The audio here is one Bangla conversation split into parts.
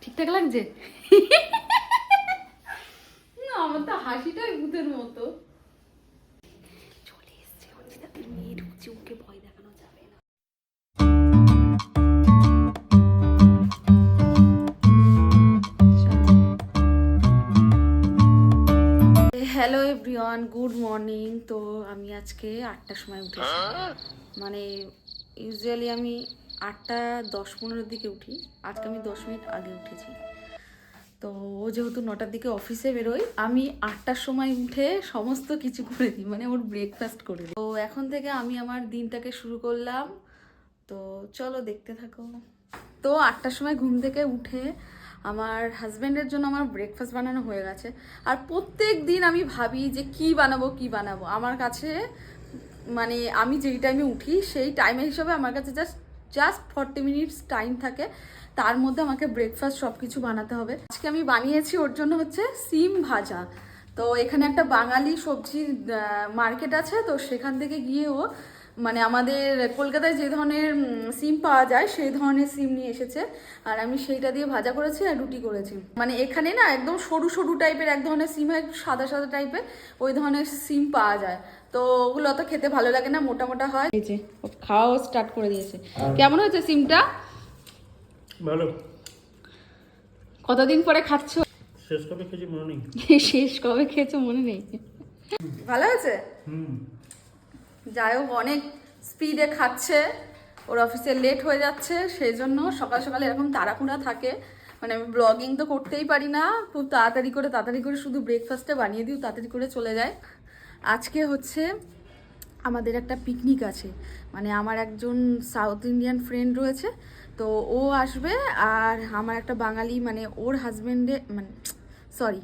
ঠিকঠাক লাগছে? না, আমার তো হাসিটাই ভূতের মতো। চলে এসছে অর্চিতাদের মেয়ে ঢুকছে, ওকে ভয় দেখানো যাবে না। Hello everyone, good morning. তো আমি আজকে 8টার সময় উঠেছি। মানে ইউজুয়ালি আমি 8:10-15 দিকে উঠি, আজকে আমি 10 মিনিট আগে উঠেছি। তো ও যেহেতু 9টার দিকে অফিসে বেরোয়, আমি 8টার সময় উঠে সমস্ত কিছু করে দিই, মানে ওর ব্রেকফাস্ট করে দিই। তো এখন থেকে আমি আমার দিনটাকে শুরু করলাম। তো চলো দেখতে থাকো। তো 8টার সময় ঘুম থেকে উঠে আমার হাজব্যান্ডের জন্য আমার ব্রেকফাস্ট বানানো হয়ে গেছে। আর প্রত্যেক দিন আমি ভাবি যে কি বানাবো আমার কাছে, মানে আমি যেই টাইমে উঠি সেই টাইমের হিসাবে আমার কাছে জাস্ট জাস্ট 40 মিনিটস টাইম থাকে। তার মধ্যে আমাকে ব্রেকফাস্ট সব কিছু বানাতে হবে। আজকে আমি বানিয়েছি ওর জন্য হচ্ছে সিম ভাজা। তো এখানে একটা বাঙালি সবজির মার্কেট আছে, তো সেখান থেকে গিয়ে ও মানে আমাদের কলকাতায় যে ধরনের সিম পাওয়া যায় সেই ধরনের সিম নিয়ে এসেছে। আর আমি সেইটা দিয়ে ভাজা করেছি আর রুটি করেছি। মানে এখানে না একদম সরু সরু টাইপের এক ধরনের সিম হয়, একটু সাদা সাদা টাইপের ওই ধরনের সিম পাওয়া যায়। তো ওগুলো অত খেতে ভালো লাগে না, মোটা মোটা হয়। এই যে খাওয়াও স্টার্ট করে দিয়েছে। কেমন হয়েছে সিমটা? ভালো। কতদিন পরে খাচ্ছ? শেষ কবে খেয়েছি মনে নেই। শেষ কবে খেয়েছো মনে নেই। ভালো আছে। যাই হোক, অনেক স্পিডে খাচ্ছে, ওর অফিসে লেট হয়ে যাচ্ছে, সেই জন্য সকাল সকালে এরকম তাড়াহুড়া থাকে। মানে আমি ব্লগিং তো করতেই পারি না, খুব তাড়াতাড়ি করে শুধু ব্রেকফাস্টে বানিয়ে দিও, তাড়াতাড়ি করে চলে যায়। আজকে হচ্ছে আমাদের একটা পিকনিক আছে, মানে আমার একজন সাউথ ইন্ডিয়ান ফ্রেন্ড রয়েছে, তো ও আসবে। আর আমার একটা বাঙালি, মানে ওর হাজব্যান্ডের, মানে সরি,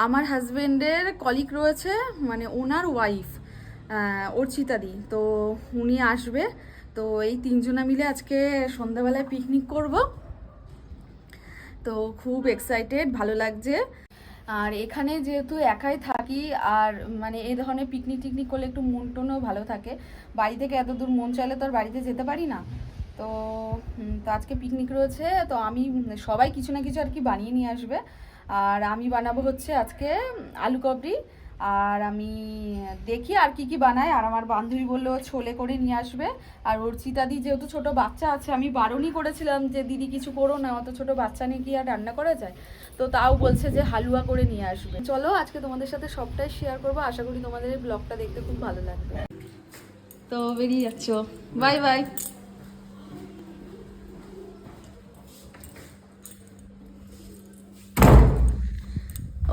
আমার হাজব্যান্ডের কলিগ রয়েছে, মানে ওনার ওয়াইফ অর্চিতাদি, তো উনি আসবে। তো এই তিনজনা মিলে আজকে সন্ধ্যাবেলায় পিকনিক করব। তো খুব এক্সাইটেড, ভালো লাগছে। আর এখানে যেহেতু একাই থাকি, আর মানে এই ধরনের পিকনিক টিকনিক করলে একটু মন টনও ভালো থাকে। বাড়ি থেকে এত দূর মন চাইলে তো আর বাড়িতে যেতে পারি না। তো তো আজকে পিকনিক রয়েছে, তো আমি সবাই কিছু না কিছু আর কি বানিয়ে নিয়ে আসবে। আর আমি বানাবো হচ্ছে আজকে আলু কাবলি। আর আমি দেখি আর কি কি বানায়। আর আমার বান্ধবী বললো ছোলে করে নিয়ে আসবে। আর অর্চিতাদি যেহেতু ছোট বাচ্চা আছে, আমি বারণই করেছিলাম যে দিদি কিছু করো না, অত ছোট বাচ্চা নিয়ে কি আর রান্না করা যায়। তো তাও বলছে যে হালুয়া করে নিয়ে আসবে। চলো আজকে তোমাদের সাথে সবটাই শেয়ার করবো, আশা করি তোমাদের এই ব্লগটা দেখতে খুব ভালো লাগবে। তো বেরিয়ে যাচ্ছ, বাই বাই।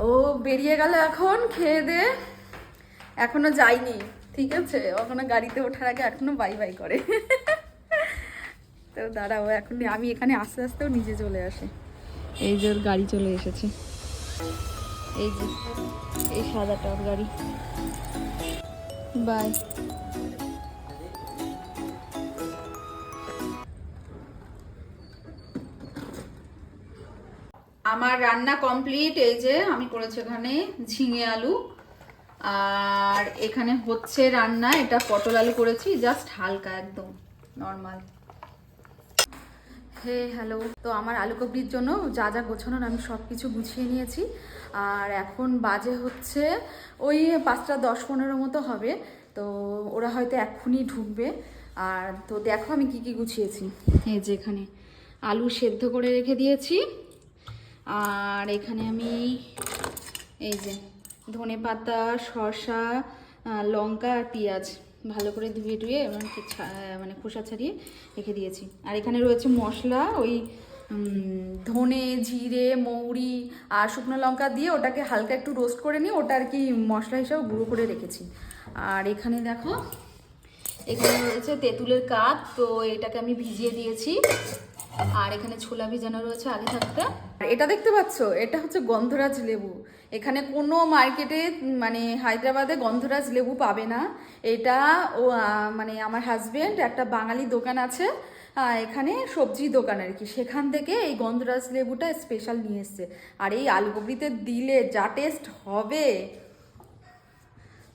ও বেরিয়ে গেল এখন খেয়ে দে, এখনো যায়নি, ঠিক আছে? ওখানে গাড়িতে ওঠার আগে এখনো বাই বাই করে। তো দাঁড়াও, এখন আমি এখানে আস্তে আস্তেও নিজে চলে আসে। এই যে ওর গাড়ি চলে এসেছে, এই যে এই সাদাটা ওর গাড়ি। বাই। আমার রান্না কমপ্লিট। এই যে আমি করেছি এখানে ঝিঙে আলু, আর এখানে হচ্ছে রান্না, এটা পটল আলু করেছি, জাস্ট হালকা একদম নর্মাল। হে হ্যালো। তো আমার আলু কাবলির জন্য যা যা গোছানোর আমি সব কিছু গুছিয়ে নিয়েছি। আর এখন বাজে হচ্ছে ওই 5:10-15 মতো হবে। তো ওরা হয়তো এক্ষুনি ঢুকবে। আর তো দেখো আমি কি কি গুছিয়েছি। এই যে এখানে আলু সেদ্ধ করে রেখে দিয়েছি। আর এখানে আমি এই যে ধনেপাতা, শসা, লঙ্কা আর পেঁয়াজ ভালো করে ধুয়ে ধুয়ে মানে খোসা ছাড়িয়ে রেখে দিয়েছি। আর এখানে রয়েছে মশলা, ওই ধনে, জিরে, মৌরি আর শুকনো লঙ্কা দিয়ে ওটাকে হালকা একটু রোস্ট করে নিয়ে ওটা আর কি মশলা হিসাবে গুঁড়ো করে রেখেছি। আর এখানে দেখো, এখানে রয়েছে তেঁতুলের কাঠ, তো এটাকে আমি ভিজিয়ে দিয়েছি। আর এখানে ছোলা ভিজানো রয়েছে আগে থাকতে। এটা দেখতে পাচ্ছ, এটা হচ্ছে গন্ধরাজ লেবু। এখানে কোনো মার্কেটে, মানে হায়দ্রাবাদে গন্ধরাজ লেবু পাবে না। এটা ও মানে আমার হাজবেন্ড একটা বাঙালি দোকান আছে এখানে, সবজি দোকান আর কি, সেখান থেকে এই গন্ধরাজ লেবুটা স্পেশাল নিয়ে এসছে। আর এই আলু কাবলিতে দিলে যা টেস্ট হবে,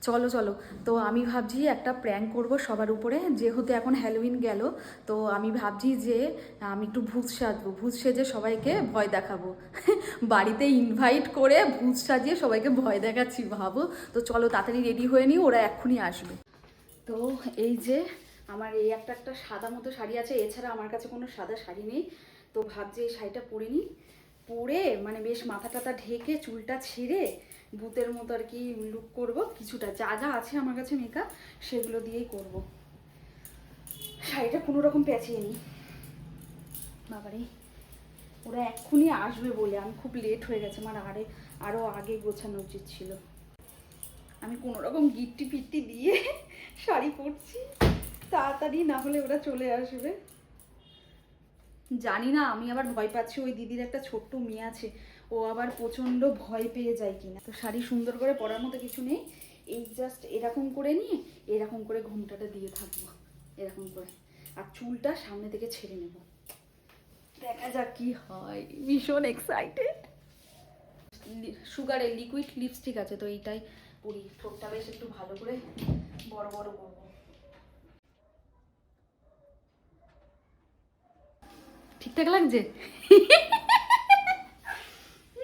চলো চলো, তো আমি ভাবছি একটা প্র্যাঙ্ক করব সবার উপরে, যেহেতু এখন হ্যালোউইন গেল। তো আমি ভাবছি যে আমি একটু ভূত সাজবো, ভূত সেজে সবাইকে ভয় দেখাবো। বাড়িতে ইনভাইট করে ভূত সাজিয়ে সবাইকে ভয় দেখাচ্ছি, ভাবো। তো চলো তাড়াতাড়ি রেডি হয়ে নিই, ওরা এক্ষুনি আসবে। তো এই যে আমার এই একটা সাদা মতো শাড়ি আছে, এছাড়া আমার কাছে কোনো সাদা শাড়ি নেই। তো ভাবছি এই শাড়িটা পরে নিই, পরে মানে বেশ মাথা টাথা ঢেকে চুলটা ছিঁড়ে ভূতের মতো আর কি লুক করব। কিছুটা যা যা আছে আমার কাছে মেকআপ সেগুলো দিয়েই করব। শাড়িটা কোনো রকম পেঁচিয়ে নিই। বাবারে, ওরা এক্ষুনি আসবে বলে আমি খুব লেট হয়ে গেছে, আমার আরও আগে গোছানো উচিত ছিল। আমি কোনো রকম গিট্টি পিট্টি দিয়ে শাড়ি পরছি তাড়াতাড়ি, না হলে ওরা চলে আসবে। জানি না, আমি আবার ভয় পাচ্ছি, ওই দিদির একটা ছোট্ট মেয়ে আছে, ও আবার প্রচণ্ড ভয় পেয়ে যায় কিনা। তো শাড়ি সুন্দর করে পরার মতো কিছু নেই, এই জাস্ট এরকম করে নিয়ে এরকম করে ঘোমটাটা দিয়ে থাকবো, এরকম করে, আর চুলটা সামনে থেকে ছেড়ে নেব। দেখা যাক কি হয়, ভীষণ এক্সাইটেড। সুগারের লিকুইড লিপস্টিক আছে, তো এইটাই পরি, ঠোঁটটা বেশ একটু ভালো করে বড় বড় করবো। ঠিকঠাক লাগছে?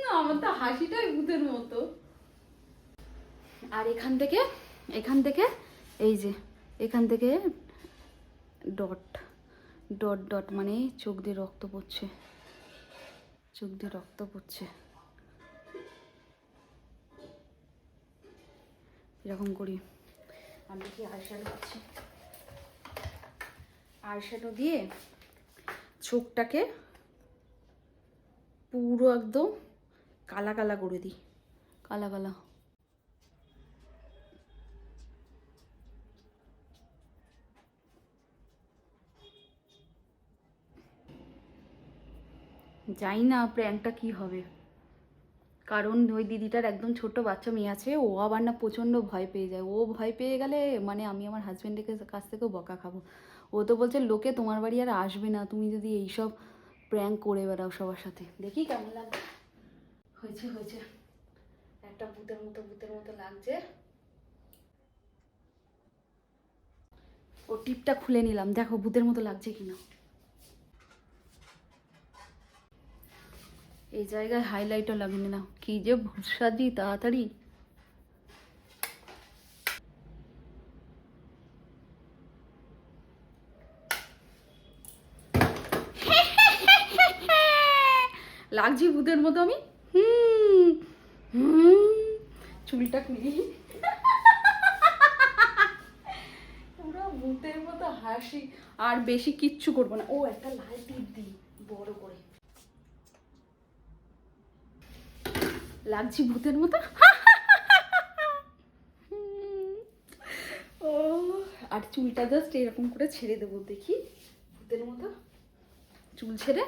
না, আমার তো হাসিটাই ভূতের মতো। আর এখান থেকে এই যে এখান থেকে ডট ডট ডট মানে চোখ দিয়ে রক্ত পড়ছে, চোখ দিয়ে রক্ত পড়ছে, এরকম করি। আমি কি আইশ্যাডো দিচ্ছি, আইশ্যাডো দিয়ে চোখটাকে পুরো একদম কালা কালা করে দিই, কালা কালা। জানি না প্র্যাঙ্কটা কি হবে, কারণ ওই দিদিটার একদম ছোট্ট বাচ্চা মেয়ে আছে, ও আবার না প্রচণ্ড ভয় পেয়ে যায়। ও ভয় পেয়ে গেলে মানে আমি আমার হাজব্যান্ডের কাছ থেকেও বকা খাবো। ও তো বলছে লোকে তোমার বাড়ি আর আসবে না তুমি যদি এইসব প্র্যাঙ্ক করে বেড়াও সবার সাথে। দেখি কেমন লাগবে। হয়েছে হয়েছে, একটা ভূতের মতো লাগছে। ও টিপটা খুলে নিলাম, দেখো ভূতের মতো লাগছে কিনা। এই জায়গায় হাইলাইটও লাগেনি না, কি যে ভূত সাজি তাড়াতাড়ি। লাগছি ভূতের মতো আমি। চুলটা খুলি, পুরো ভূতের মতো হাসি। আর বেশি কিচ্ছু করবো না। ও একটা লাল টিপ দিই বড় করে, লাগছি ভূতের মতো। ও, আর চুলটা জাস্ট এরকম করে ছেড়ে দেবো, দেখি ভূতের মতো চুল ছেড়ে।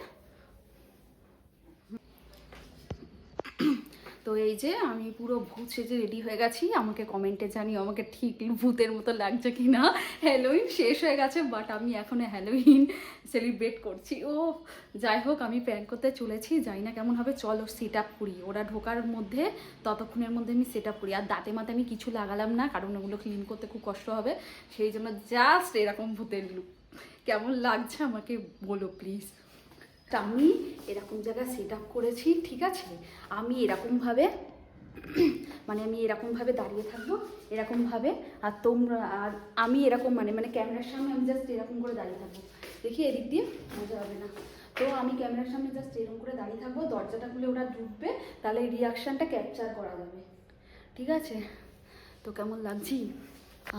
তো এই যে আমি পুরো ভূত সেজে রেডি হয়ে গেছি। আমাকে কমেন্টে জানিও আমাকে ঠিক ভূতের মতো লাগছে কি না। হ্যালোউইন শেষ হয়ে গেছে, বাট আমি এখনও হ্যালোউইন সেলিব্রেট করছি। ও যাই হোক, আমি প্র্যাঙ্ক করতে চলেছি, জানি না কেমন হবে। চলো সেট আপ করি, ওরা ঢোকার মধ্যে ততক্ষণের মধ্যে আমি সেট আপ করি। আর দাঁতে মাতে আমি কিছু লাগালাম না, কারণ ওগুলো ক্লিন করতে খুব কষ্ট হবে, সেই জন্য জাস্ট এরকম ভূতের লুক। কেমন লাগছে আমাকে বলো প্লিজ। আমি এরকম জায়গায় সেট আপ করেছি, ঠিক আছে। আমি এরকমভাবে মানে আমি এরকমভাবে দাঁড়িয়ে থাকবো, এরকমভাবে। আর তোমরা আর আমি এরকম মানে ক্যামেরার সামনে আমি জাস্ট এরকম করে দাঁড়িয়ে থাকবো। দেখি এদিক দিয়ে মজা হবে না। তো আমি ক্যামেরার সামনে জাস্ট এরকম করে দাঁড়িয়ে থাকবো, দরজাটা খুলে ওরা ঢুকবে, তাহলে এই রিয়াকশানটা ক্যাপচার করা যাবে, ঠিক আছে। তো কেমন লাগছি।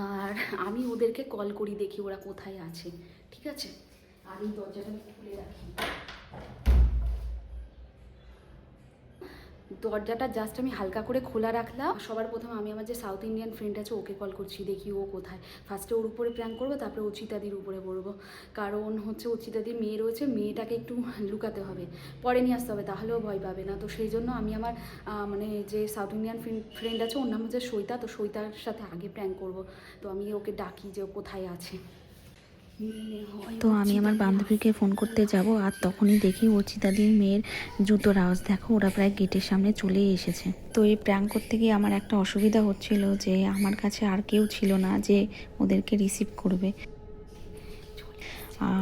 আর আমি ওদেরকে কল করি, দেখি ওরা কোথায় আছে, ঠিক আছে। আর এই দরজাটা আমি খুলে রাখি। দরজাটা জাস্ট আমি হালকা করে খোলা রাখলাম। সবার প্রথমে আমি আমার যে সাউথ ইন্ডিয়ান ফ্রেন্ড আছে ওকে কল করছি, দেখি ও কোথায়। ফার্স্টে ওর উপরে প্র্যাঙ্ক করবো, তারপরে অচিতাদির উপরে পড়বো। কারণ হচ্ছে অচিতাদির মেয়ে রয়েছে, মেয়েটাকে একটু লুকাতে হবে, পরে নিয়ে আসতে হবে, তাহলেও ভয় পাবে না। তো সেই জন্য আমি আমার মানে যে সাউথ ইন্ডিয়ান ফ্রেন্ড আছে, ওর নাম হচ্ছে সৈতা, তো সৈতার সাথে আগে প্র্যাঙ্ক করবো। তো আমি ওকে ডাকি যে ও কোথায় আছে। তো আমি আমার বান্ধবীকে ফোন করতে যাব, আর তখনই দেখি অর্চিতাদির মেয়ের জুতোর আওয়াজ। দেখো, ওরা প্রায় গেটের সামনে চলেই এসেছে। তো এই প্র্যাঙ্ক করতে গিয়ে আমার একটা অসুবিধা হচ্ছিল যে আমার কাছে আর কেউ ছিল না যে ওদেরকে রিসিভ করবে।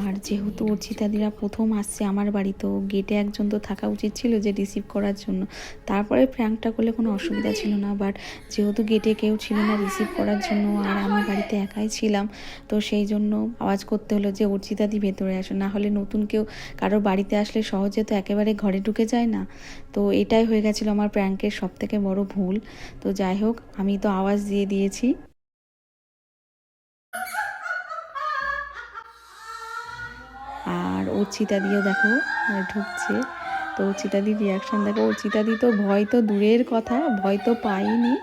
আর যেহেতু অর্চিতাদিরা প্রথম আসছে আমার বাড়ি, তো গেটে একজন তো থাকা উচিত ছিল যে রিসিভ করার জন্য। তারপরে প্র্যাঙ্কটা করলে কোনো অসুবিধা ছিল না, বাট যেহেতু গেটে কেউ ছিল না রিসিভ করার জন্য, আর আমি বাড়িতে একাই ছিলাম, তো সেই জন্য আওয়াজ করতে হলো যে অর্চিতাদি ভেতরে আসো। না হলে নতুন কেউ কারো বাড়িতে আসলে সহজে তো একেবারে ঘরে ঢুকে যায় না। তো এটাই হয়ে গেছিলো আমার প্র্যাঙ্কের সবথেকে বড় ভুল। তো যাই হোক, আমি তো আওয়াজ দিয়ে দিয়েছি। আর অর্চিতাদিও দেখো ঢুকছে। তো অর্চিতাদির রিয়াকশান দেখো। অর্চিতাদি তো ভয় তো দূরের কথা, ভয় তো পাইনি,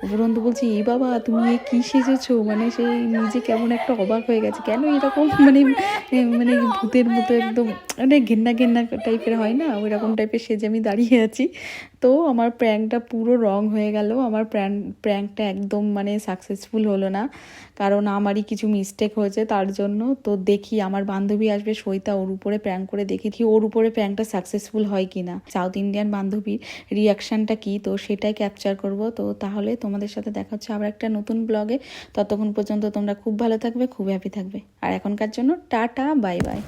উপরন্তু বলছি এই বাবা তুমি এ কী সেজেছো, মানে সেই নিজে কেমন একটা অবাক হয়ে গেছে, কেন এরকম মানে মানে ভূতের মতো একদম মানে ঘেন্না ঘেন্না টাইপের হয় না, ওই রকম টাইপের সেজে আমি দাঁড়িয়ে আছি। তো আমার প্র্যাঙ্কটা পুরো রং হয়ে গেল। আমার প্র্যাঙ্কটা একদম মানে সাকসেসফুল হলো না, কারণ আমারই কিছু মিস্টেক হয়েছে তার জন্য। তো দেখি আমার বান্ধবী আসবে সইতা, ওর উপরে প্র্যাঙ্ক করে দেখি ওর উপরে প্র্যাঙ্কটা সাকসেসফুল হয় কি না, সাউথ ইন্ডিয়ান বান্ধবীর রিয়াকশানটা কি, তো সেটাই ক্যাপচার করব। তো তাহলে তোমাদের সাথে দেখা হচ্ছে আবার একটা নতুন ব্লগে। ততক্ষণ পর্যন্ত তোমরা খুব ভালো থাকবে, খুব হ্যাপি থাকবে। আর এখনকার জন্য টাটা, বাই বাই।